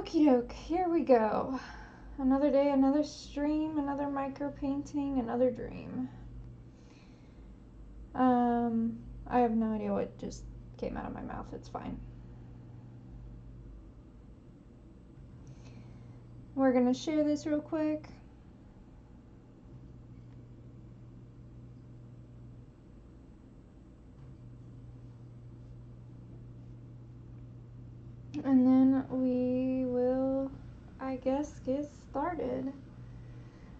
Okie doke, here we go. Another day, another stream, another micro painting, another dream. I have no idea what just came out of my mouth. It's fine. We're gonna share this real quick. And then we will, I guess, get started.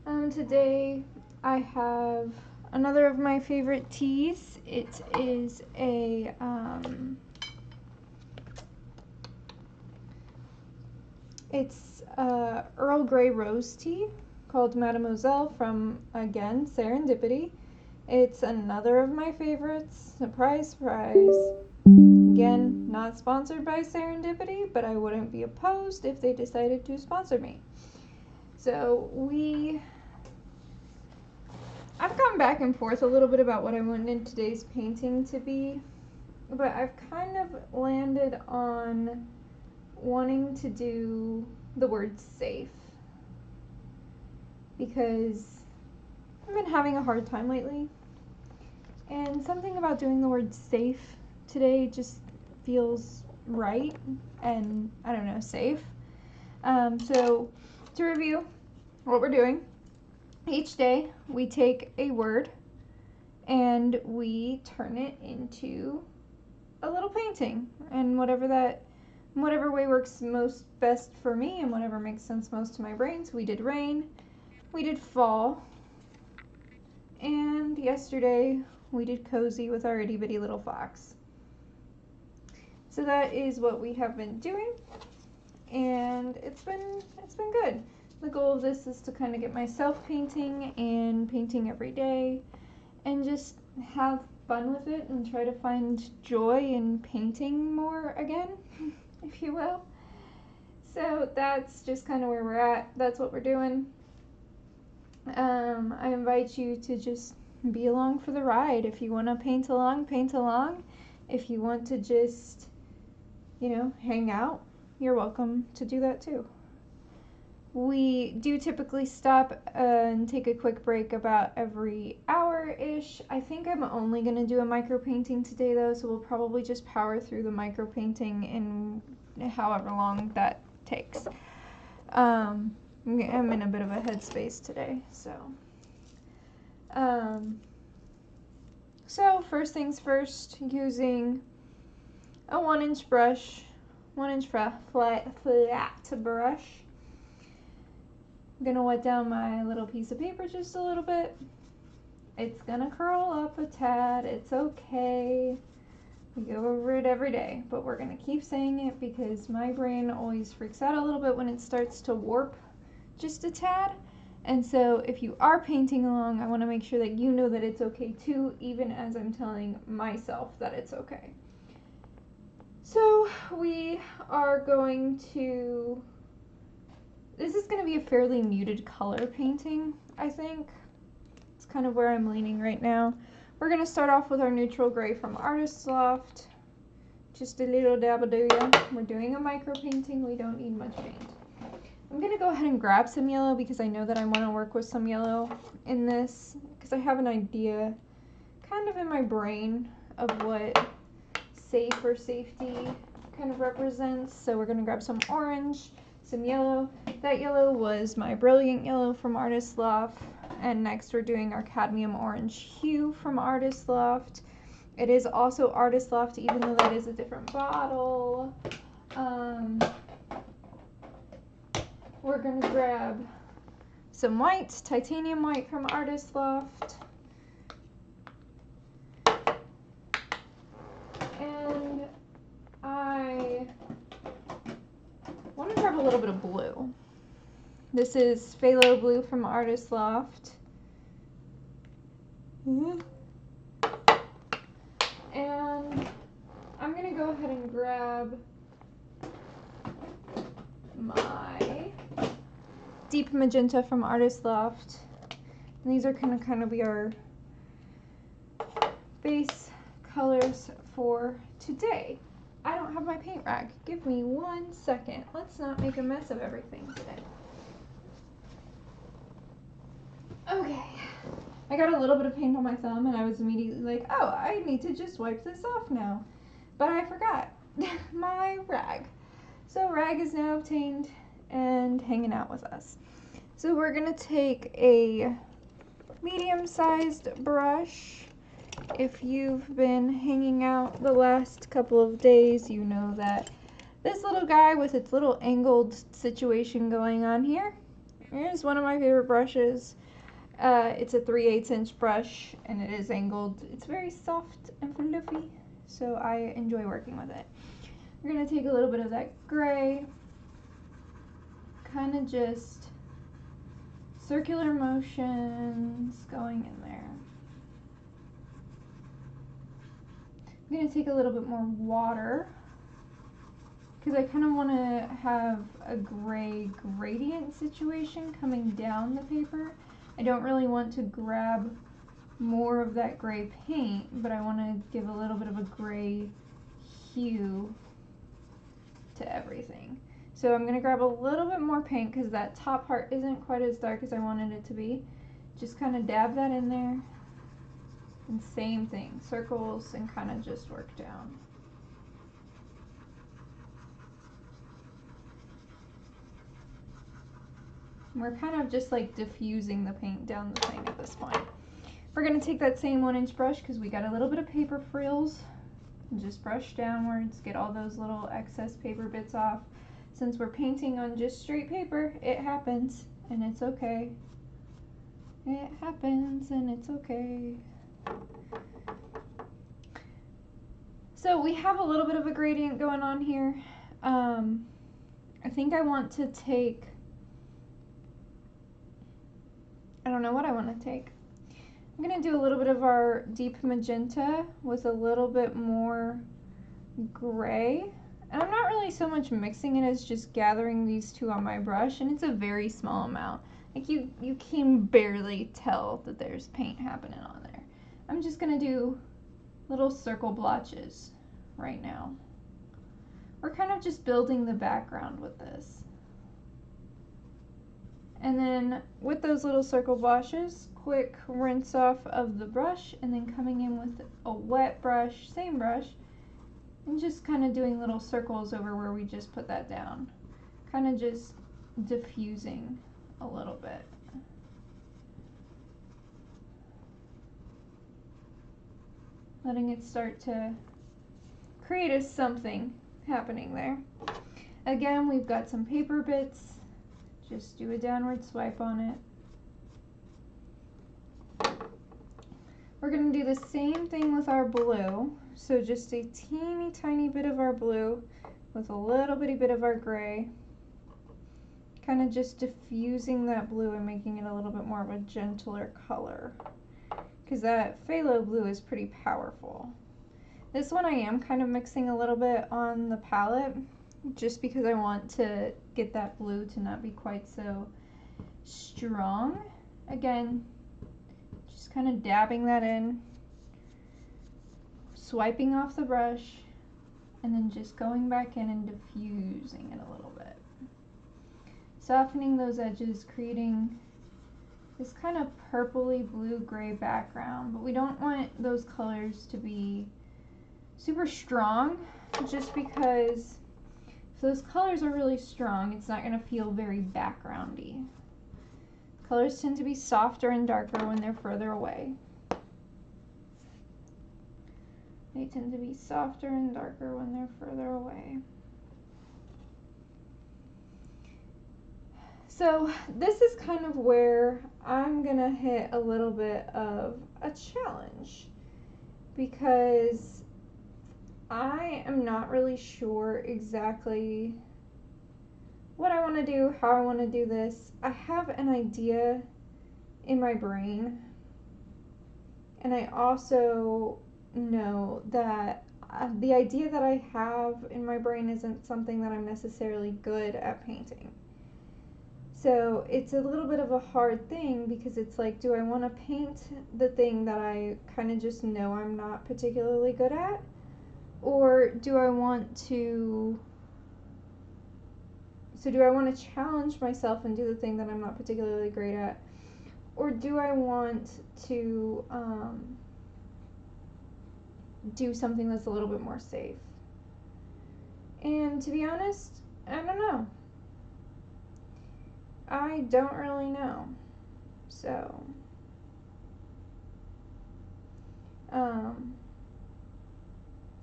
Today I have another of my favorite teas. It is a Earl Grey rose tea called Mademoiselle from, again, Serendipity. It's another of my favorites. Surprise, surprise. Again, not sponsored by Serendipity, but I wouldn't be opposed if they decided to sponsor me. So I've gone back and forth a little bit about what I wanted today's painting to be, but I've kind of landed on wanting to do the word safe, because I've been having a hard time lately, and something about doing the word safe today just feels right, and I don't know, safe. So to review what we're doing, each day we take a word and we turn it into a little painting, and whatever way works most best for me and whatever makes sense most to my brain. So we did rain, we did fall, and yesterday we did cozy with our itty bitty little fox. So that is what we have been doing, and it's been good. The goal of this is to kind of get myself painting and painting every day and just have fun with it and try to find joy in painting more again, if you will. So that's just kind of where we're at. That's what we're doing. I invite you to just be along for the ride. If you want to paint along, paint along. If you want to just, hang out, you're welcome to do that too. We do typically stop and take a quick break about every hour-ish. I think I'm only going to do a micro painting today though, so we'll probably just power through the micro painting in however long that takes. I'm in a bit of a headspace today, so. So first things first, using a 1-inch brush, 1-inch flat brush. I'm gonna wet down my little piece of paper just a little bit. It's gonna curl up a tad, it's okay. We go over it every day, but we're gonna keep saying it because my brain always freaks out a little bit when it starts to warp just a tad. And so if you are painting along, I wanna make sure that you know that it's okay too, even as I'm telling myself that it's okay. So we are going to, this is going to be a fairly muted color painting, I think. It's kind of where I'm leaning right now. We're going to start off with our neutral gray from Artist Loft. Just a little dabble-do-ya. We're doing a micro painting. We don't need much paint. I'm going to go ahead and grab some yellow because I know that I want to work with some yellow in this, because I have an idea kind of in my brain of what safe or safety kind of represents. So we're going to grab some orange, some yellow. That yellow was my Brilliant Yellow from Artist Loft. And next we're doing our Cadmium Orange Hue from Artist Loft. It is also Artist Loft, even though that is a different bottle. We're going to grab some white, Titanium White from Artist Loft. And I want to grab a little bit of blue. This is Phthalo Blue from Artist Loft. And I'm going to go ahead and grab my Deep Magenta from Artist Loft. And these are going to kind of be our base colors for today. I don't have my paint rag. Give me 1 second. Let's not make a mess of everything today. Okay. I got a little bit of paint on my thumb and I was immediately like, oh, I need to just wipe this off now. But I forgot my rag. So rag is now obtained and hanging out with us. So we're gonna take a medium-sized brush. If you've been hanging out the last couple of days, you know that this little guy with its little angled situation going on here, here's one of my favorite brushes. It's a 3/8 inch brush and it is angled. It's very soft and fluffy, so I enjoy working with it. We're gonna take a little bit of that gray, kind of just circular motions going in there. I'm going to take a little bit more water because I kind of want to have a gray gradient situation coming down the paper. I don't really want to grab more of that gray paint, but I want to give a little bit of a gray hue to everything. So I'm going to grab a little bit more paint because that top part isn't quite as dark as I wanted it to be. Just kind of dab that in there. And same thing, circles and kind of just work down. We're kind of just like diffusing the paint down the thing at this point. We're going to take that same 1-inch brush because we got a little bit of paper frills. And just brush downwards, get all those little excess paper bits off. Since we're painting on just straight paper, it happens and it's okay. It happens and it's okay. So we have a little bit of a gradient going on here. I think I want to take, I don't know what I want to take. I'm going to do a little bit of our deep magenta with a little bit more gray. And I'm not really so much mixing it as just gathering these two on my brush, and it's a very small amount. Like you can barely tell that there's paint happening on there. I'm just going to do little circle blotches right now. We're kind of just building the background with this. And then with those little circle blotches, quick rinse off of the brush and then coming in with a wet brush, same brush, and just kind of doing little circles over where we just put that down. Kind of just diffusing a little bit. Letting it start to create a something happening there. Again, we've got some paper bits. Just do a downward swipe on it. We're going to do the same thing with our blue. So just a teeny tiny bit of our blue with a little bitty bit of our gray. Kind of just diffusing that blue and making it a little bit more of a gentler color. Because that phthalo blue is pretty powerful. This one I am kind of mixing a little bit on the palette just because I want to get that blue to not be quite so strong. Again, just kind of dabbing that in, swiping off the brush, and then just going back in and diffusing it a little bit. Softening those edges, creating this kind of purpley blue-gray background, but we don't want those colors to be super strong just because if those colors are really strong, it's not going to feel very backgroundy. Colors tend to be softer and darker when they're further away. They tend to be softer and darker when they're further away. So this is kind of where I'm gonna hit a little bit of a challenge because I am not really sure exactly what I want to do, how I want to do this. I have an idea in my brain, and I also know that the idea that I have in my brain isn't something that I'm necessarily good at painting. So it's a little bit of a hard thing because it's like, do I want to paint the thing that I kind of just know I'm not particularly good at? Or do I want to challenge myself and do the thing that I'm not particularly great at? Or do I want to do something that's a little bit more safe? And to be honest, I don't know. I don't really know. So,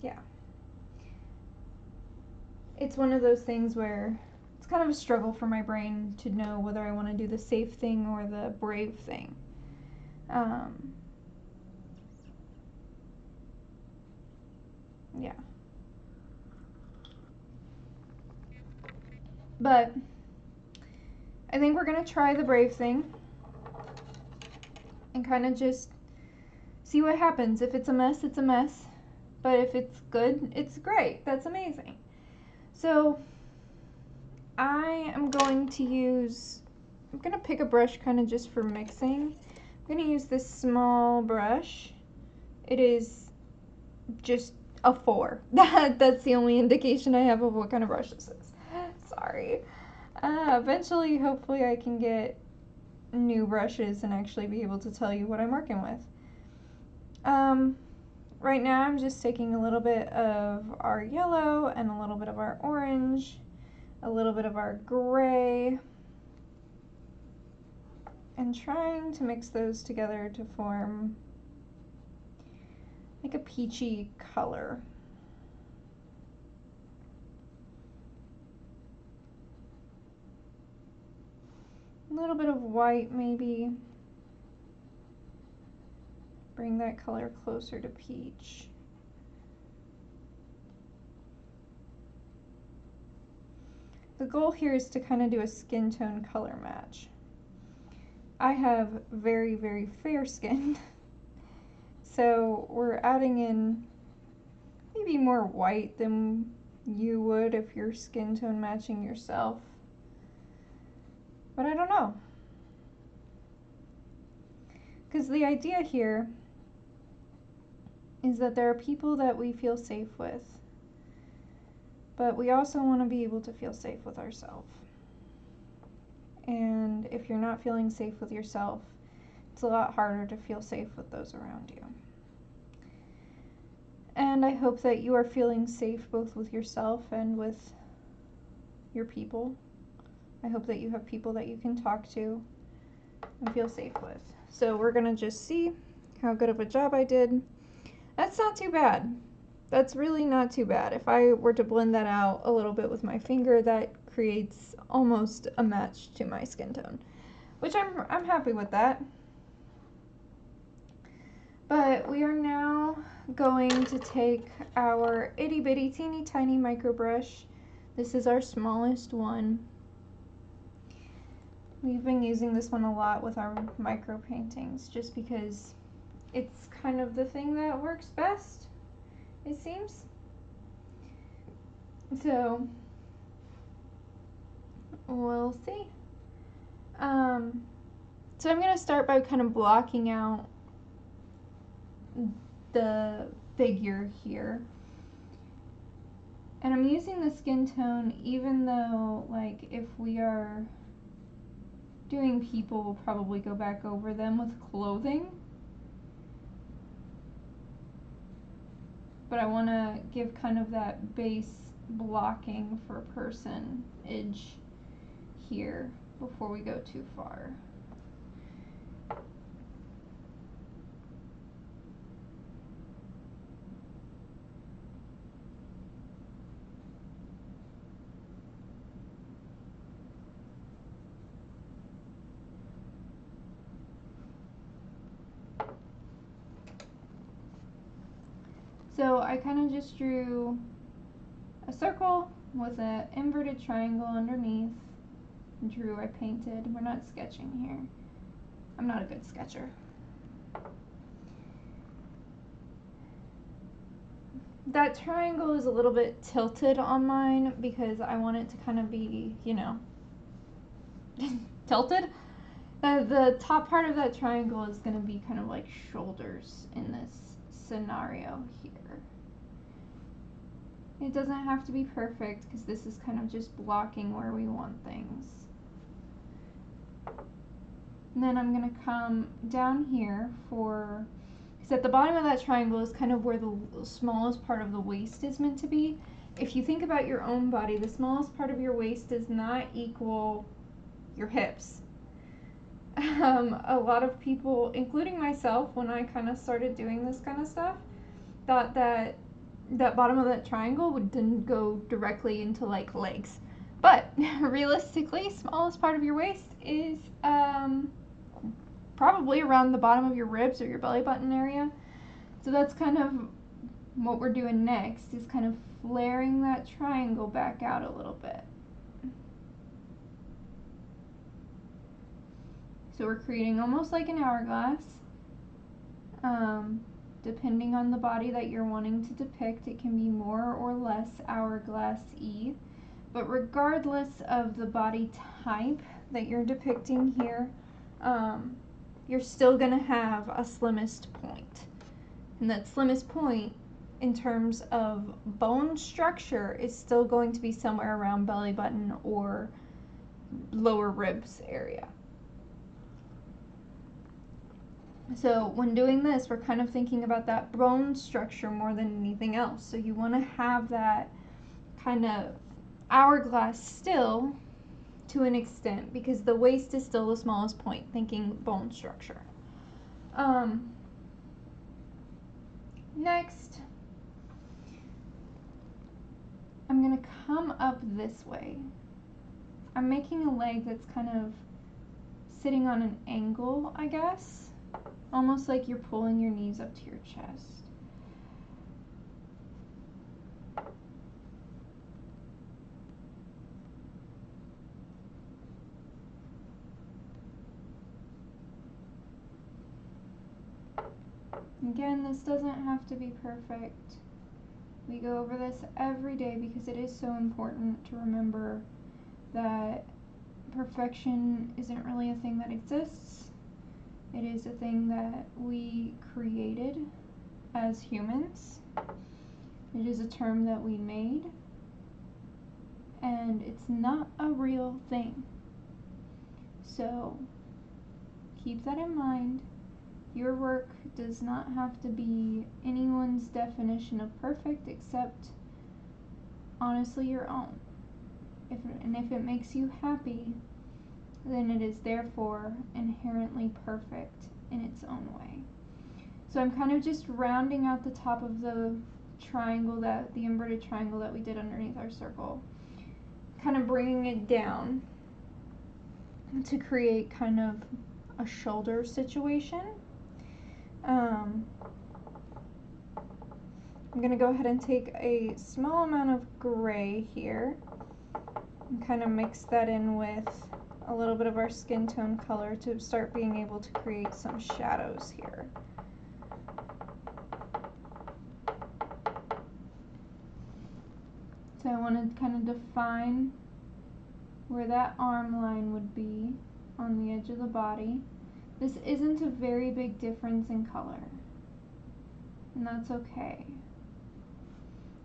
yeah. It's one of those things where it's kind of a struggle for my brain to know whether I want to do the safe thing or the brave thing. Yeah. But I think we're going to try the brave thing and kind of just see what happens. If it's a mess, it's a mess. But if it's good, it's great. That's amazing. So I am going to pick a brush kind of just for mixing. I'm going to use this small brush. It is just a 4. That's the only indication I have of what kind of brush this is. Sorry. Eventually, hopefully I can get new brushes and actually be able to tell you what I'm working with. Right now I'm just taking a little bit of our yellow and a little bit of our orange, a little bit of our gray, and trying to mix those together to form like a peachy color. A little bit of white maybe. Bring that color closer to peach. The goal here is to kind of do a skin tone color match. I have very, very fair skin, so we're adding in maybe more white than you would if you're skin tone matching yourself. But I don't know. Because the idea here is that there are people that we feel safe with, but we also want to be able to feel safe with ourselves. And if you're not feeling safe with yourself, it's a lot harder to feel safe with those around you. And I hope that you are feeling safe both with yourself and with your people. I hope that you have people that you can talk to and feel safe with. So we're going to just see how good of a job I did. That's not too bad. That's really not too bad. If I were to blend that out a little bit with my finger, that creates almost a match to my skin tone, which I'm happy with that. But we are now going to take our itty bitty teeny tiny micro brush. This is our smallest one. We've been using this one a lot with our micro paintings just because it's kind of the thing that works best, it seems. So we'll see. So I'm going to start by kind of blocking out the figure here. And I'm using the skin tone even though, like, if we are doing people, we'll probably go back over them with clothing. But I want to give kind of that base blocking for personage here before we go too far. So I kind of just drew a circle with an inverted triangle underneath. I painted. We're not sketching here. I'm not a good sketcher. That triangle is a little bit tilted on mine because I want it to kind of be, you know, tilted. The top part of that triangle is going to be kind of like shoulders in this scenario here. It doesn't have to be perfect because this is kind of just blocking where we want things. And then I'm going to come down here for, because at the bottom of that triangle is kind of where the smallest part of the waist is meant to be. If you think about your own body, the smallest part of your waist does not equal your hips. A lot of people, including myself, when I kind of started doing this kind of stuff, thought that that bottom of that triangle didn't go directly into like legs. But realistically, smallest part of your waist is probably around the bottom of your ribs or your belly button area. So that's kind of what we're doing next, is kind of flaring that triangle back out a little bit. So we're creating almost like an hourglass. Depending on the body that you're wanting to depict, it can be more or less hourglass-y. But regardless of the body type that you're depicting here, you're still going to have a slimmest point. And that slimmest point in terms of bone structure is still going to be somewhere around belly button or lower ribs area. So when doing this, we're kind of thinking about that bone structure more than anything else. So you want to have that kind of hourglass still to an extent, because the waist is still the smallest point, thinking bone structure. Next, I'm going to come up this way. I'm making a leg that's kind of sitting on an angle, I guess. Almost like you're pulling your knees up to your chest. Again, this doesn't have to be perfect. We go over this every day because it is so important to remember that perfection isn't really a thing that exists. It is a thing that we created as humans. It is a term that we made, and it's not a real thing. So keep that in mind. Your work does not have to be anyone's definition of perfect, except honestly your own. If it makes you happy, then it is therefore inherently perfect in its own way. So I'm kind of just rounding out the top of the triangle, the inverted triangle that we did underneath our circle, kind of bringing it down to create kind of a shoulder situation. I'm going to go ahead and take a small amount of gray here and kind of mix that in with a little bit of our skin tone color to start being able to create some shadows here. So I want to kind of define where that arm line would be on the edge of the body. This isn't a very big difference in color, and that's okay.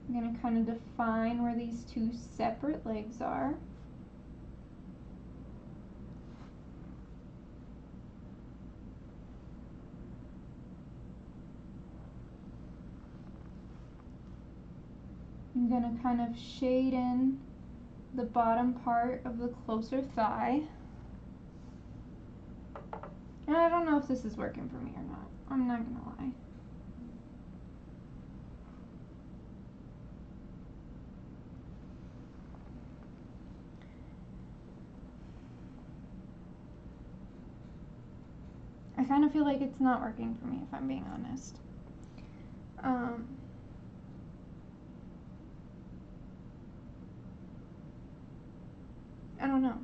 I'm going to kind of define where these two separate legs are. I'm going to kind of shade in the bottom part of the closer thigh. And I don't know if this is working for me or not. I'm not going to lie. I kind of feel like it's not working for me, if I'm being honest. I don't know.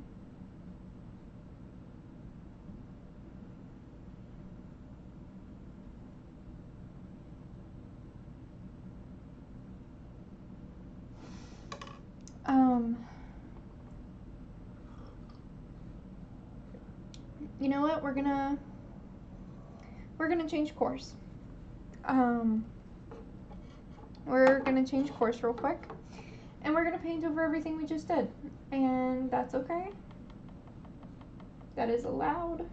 You know what? We're gonna change course. We're gonna change course real quick. And we're going to paint over everything we just did. And that's okay. That is allowed.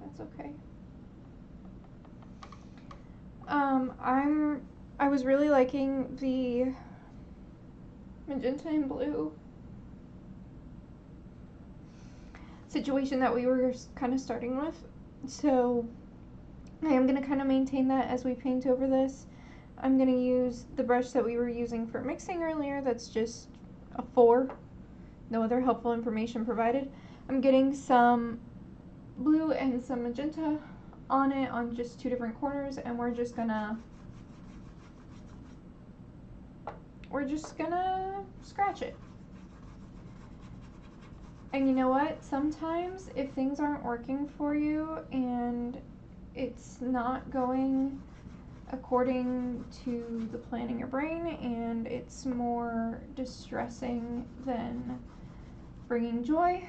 That's okay. I was really liking the magenta and blue situation that we were kind of starting with. So I am going to kind of maintain that as we paint over this. I'm going to use the brush that we were using for mixing earlier. That's just a 4. No other helpful information provided. I'm getting some blue and some magenta on it on just 2 different corners, and we're just gonna scratch it. And you know what? Sometimes if things aren't working for you and it's not going according to the plan in your brain and it's more distressing than bringing joy,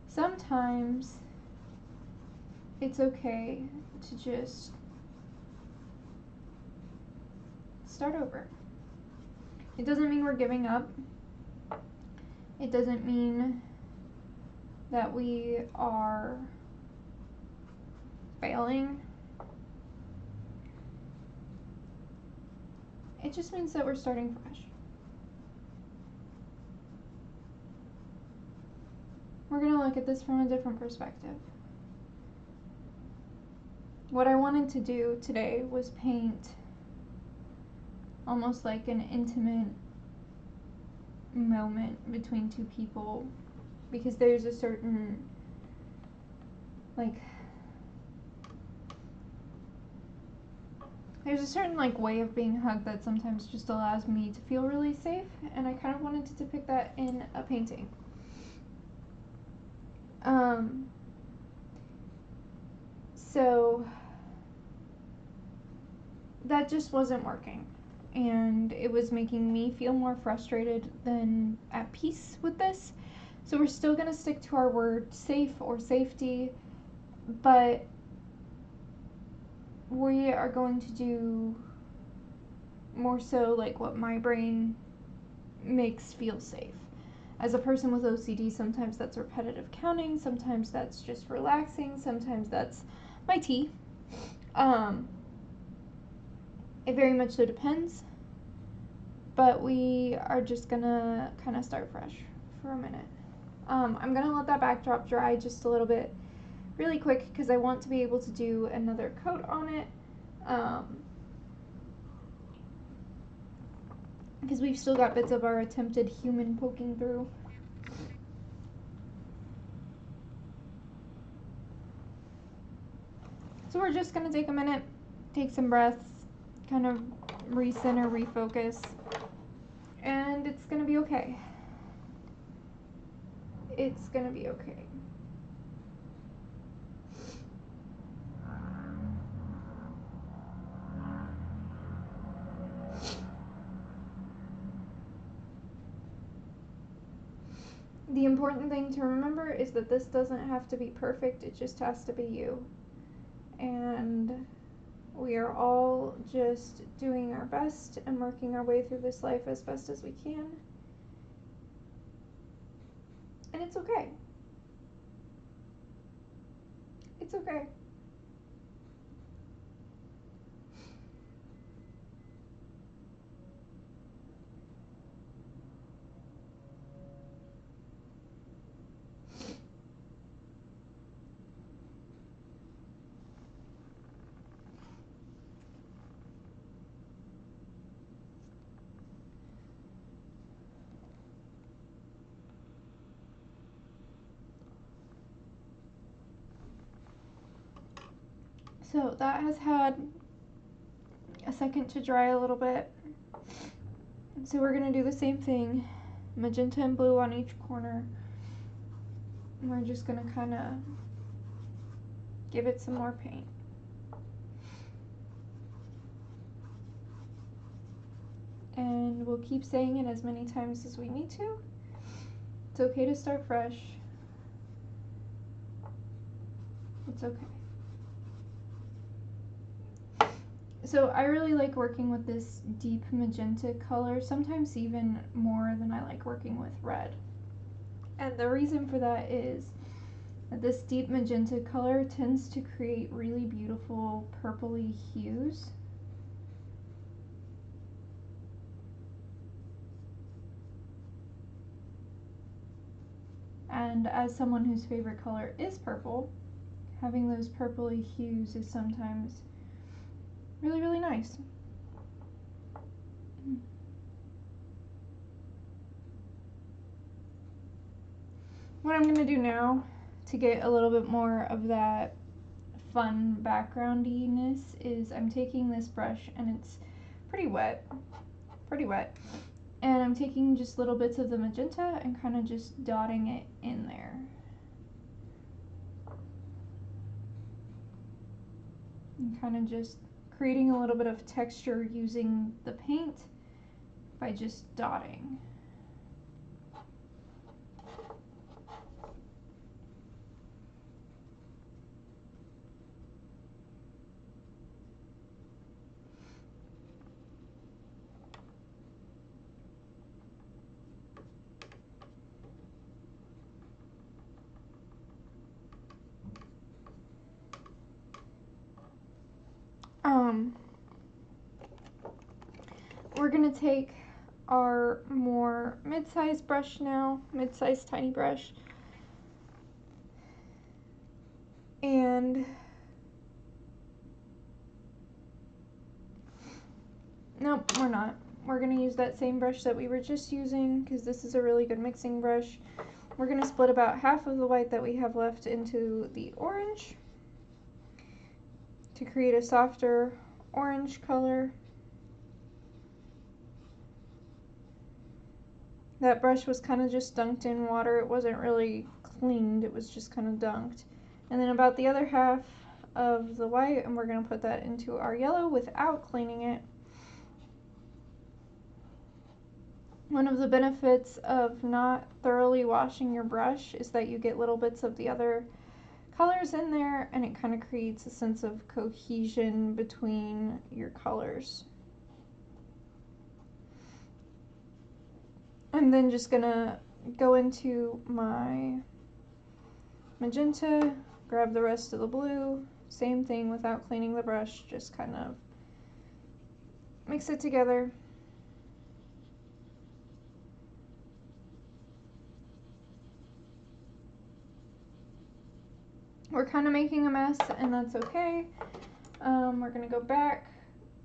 sometimes it's okay to just start over. It doesn't mean we're giving up. It doesn't mean that we are failing. It just means that we're starting fresh. We're going to look at this from a different perspective. What I wanted to do today was paint almost like an intimate moment between 2 people, because there's a certain way of being hugged that sometimes just allows me to feel really safe, and I kind of wanted to depict that in a painting. So that just wasn't working, and it was making me feel more frustrated than at peace with this. So we're still going to stick to our word safe or safety, but we are going to do more so like what my brain makes feel safe. As a person with OCD, sometimes that's repetitive counting, sometimes that's just relaxing, sometimes that's my tea. It very much so depends, but we are just gonna kind of start fresh for a minute. I'm gonna let that backdrop dry just a little bit really quick because I want to be able to do another coat on it, because we've still got bits of our attempted human poking through. So we're just gonna take a minute, take some breaths, kind of recenter, refocus, and it's gonna be okay. It's gonna be okay. The important thing to remember is that this doesn't have to be perfect, it just has to be you. And we are all just doing our best and working our way through this life as best as we can. And it's okay. It's okay. So that has had a second to dry a little bit. So we're going to do the same thing, magenta and blue on each corner. And we're just going to kind of give it some more paint. And we'll keep saying it as many times as we need to. It's okay to start fresh. It's okay. So I really like working with this deep magenta color, sometimes even more than I like working with red. And the reason for that is that this deep magenta color tends to create really beautiful purpley hues. And as someone whose favorite color is purple, having those purpley hues is sometimes really, really nice. What I'm going to do now to get a little bit more of that fun backgroundiness is I'm taking this brush, and it's pretty wet, and I'm taking just little bits of the magenta and kind of just dotting it in there. And kind of just creating a little bit of texture using the paint by just dotting. We're gonna take our more mid-sized brush now, mid-sized tiny brush, and nope, we're not. We're gonna use that same brush that we were just using because this is a really good mixing brush. We're gonna split about half of the white that we have left into the orange to create a softer orange color. That brush was kind of just dunked in water. It wasn't really cleaned, it was just kind of dunked. And then about the other half of the white, and we're going to put that into our yellow without cleaning it. One of the benefits of not thoroughly washing your brush is that you get little bits of the other colors in there, and it kind of creates a sense of cohesion between your colors. I'm then just gonna go into my magenta, grab the rest of the blue, same thing without cleaning the brush, just kind of mix it together. We're kind of making a mess, and that's okay. We're gonna go back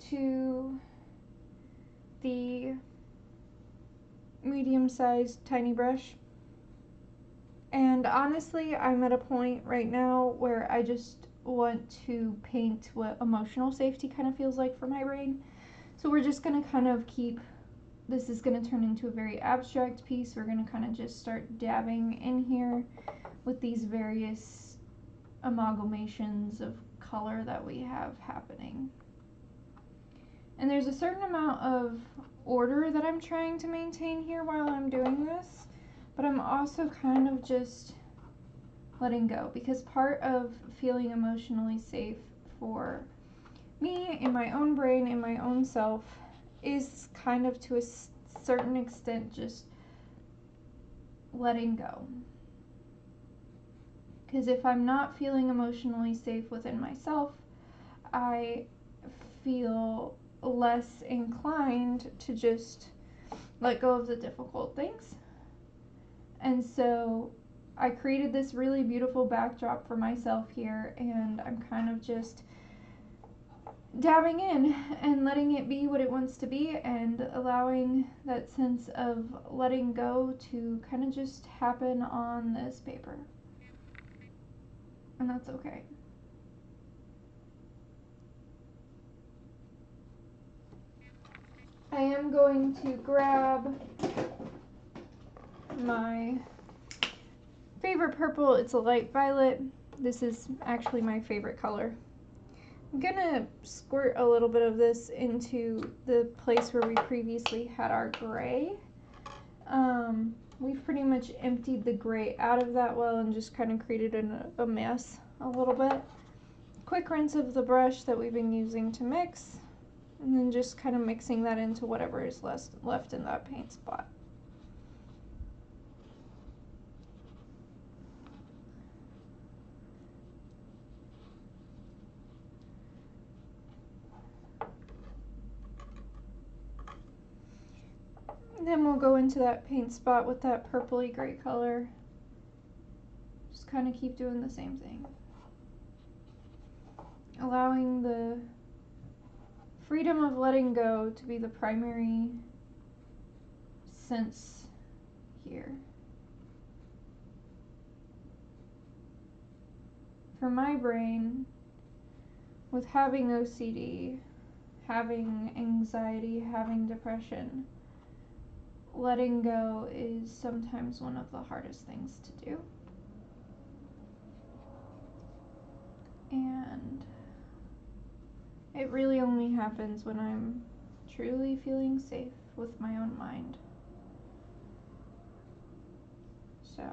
to the medium-sized tiny brush, and honestly I'm at a point right now where I just want to paint what emotional safety kind of feels like for my brain. So we're just going to kind of keep, this is going to turn into a very abstract piece. We're going to kind of just start dabbing in here with these various amalgamations of color that we have happening. And there's a certain amount of order that I'm trying to maintain here while I'm doing this, but I'm also kind of just letting go, because part of feeling emotionally safe for me in my own brain, in my own self, is kind of to a certain extent just letting go. Because if I'm not feeling emotionally safe within myself, I feel less inclined to just let go of the difficult things. And so I created this really beautiful backdrop for myself here, and I'm kind of just dabbing in and letting it be what it wants to be, and allowing that sense of letting go to kind of just happen on this paper. And that's okay. I am going to grab my favorite purple. It's a light violet. This is actually my favorite color. I'm gonna squirt a little bit of this into the place where we previously had our gray. We've pretty much emptied the gray out of that well and just kind of created a mess a little bit. Quick rinse of the brush that we've been using to mix. And then just kind of mixing that into whatever is left in that paint spot. And then we'll go into that paint spot with that purpley gray color. Just kind of keep doing the same thing. Allowing the freedom of letting go to be the primary sense here. For my brain, with having OCD, having anxiety, having depression, letting go is sometimes one of the hardest things to do. And it really only happens when I'm truly feeling safe with my own mind. So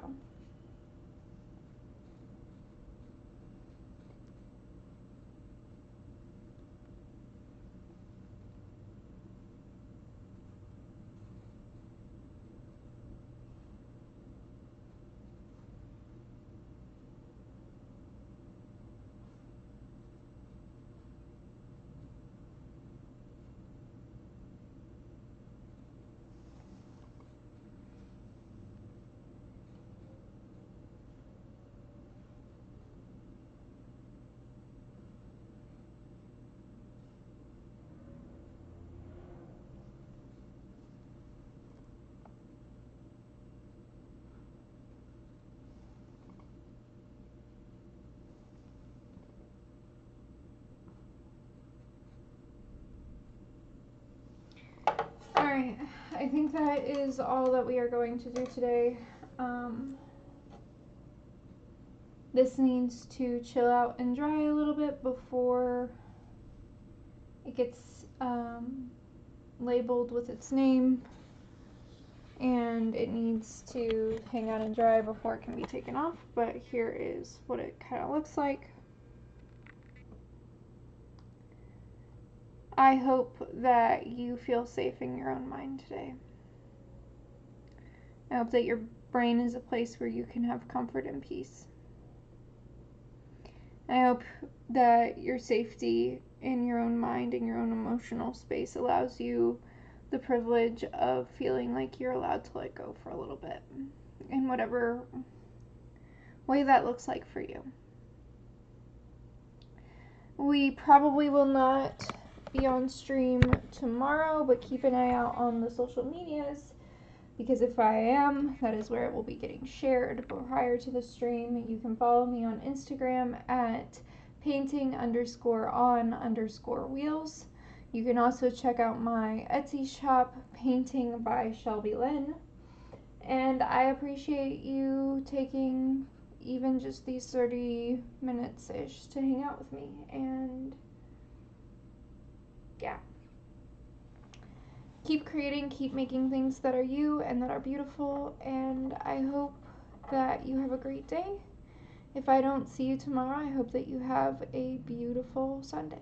alright, I think that is all that we are going to do today. This needs to chill out and dry a little bit before it gets labeled with its name, and it needs to hang out and dry before it can be taken off. But here is what it kind of looks like. I hope that you feel safe in your own mind today. I hope that your brain is a place where you can have comfort and peace. I hope that your safety in your own mind and your own emotional space allows you the privilege of feeling like you're allowed to let go for a little bit, in whatever way that looks like for you. We probably will not be on stream tomorrow, but keep an eye out on the social medias, because if I am, that is where it will be getting shared. But prior to the stream, you can follow me on Instagram at painting_on_wheels. You can also check out my Etsy shop, Painting by Shelby Lynn. And I appreciate you taking even just these 30 minutes-ish to hang out with me. And yeah. Keep creating, keep making things that are you and that are beautiful, and I hope that you have a great day. If I don't see you tomorrow, I hope that you have a beautiful Sunday.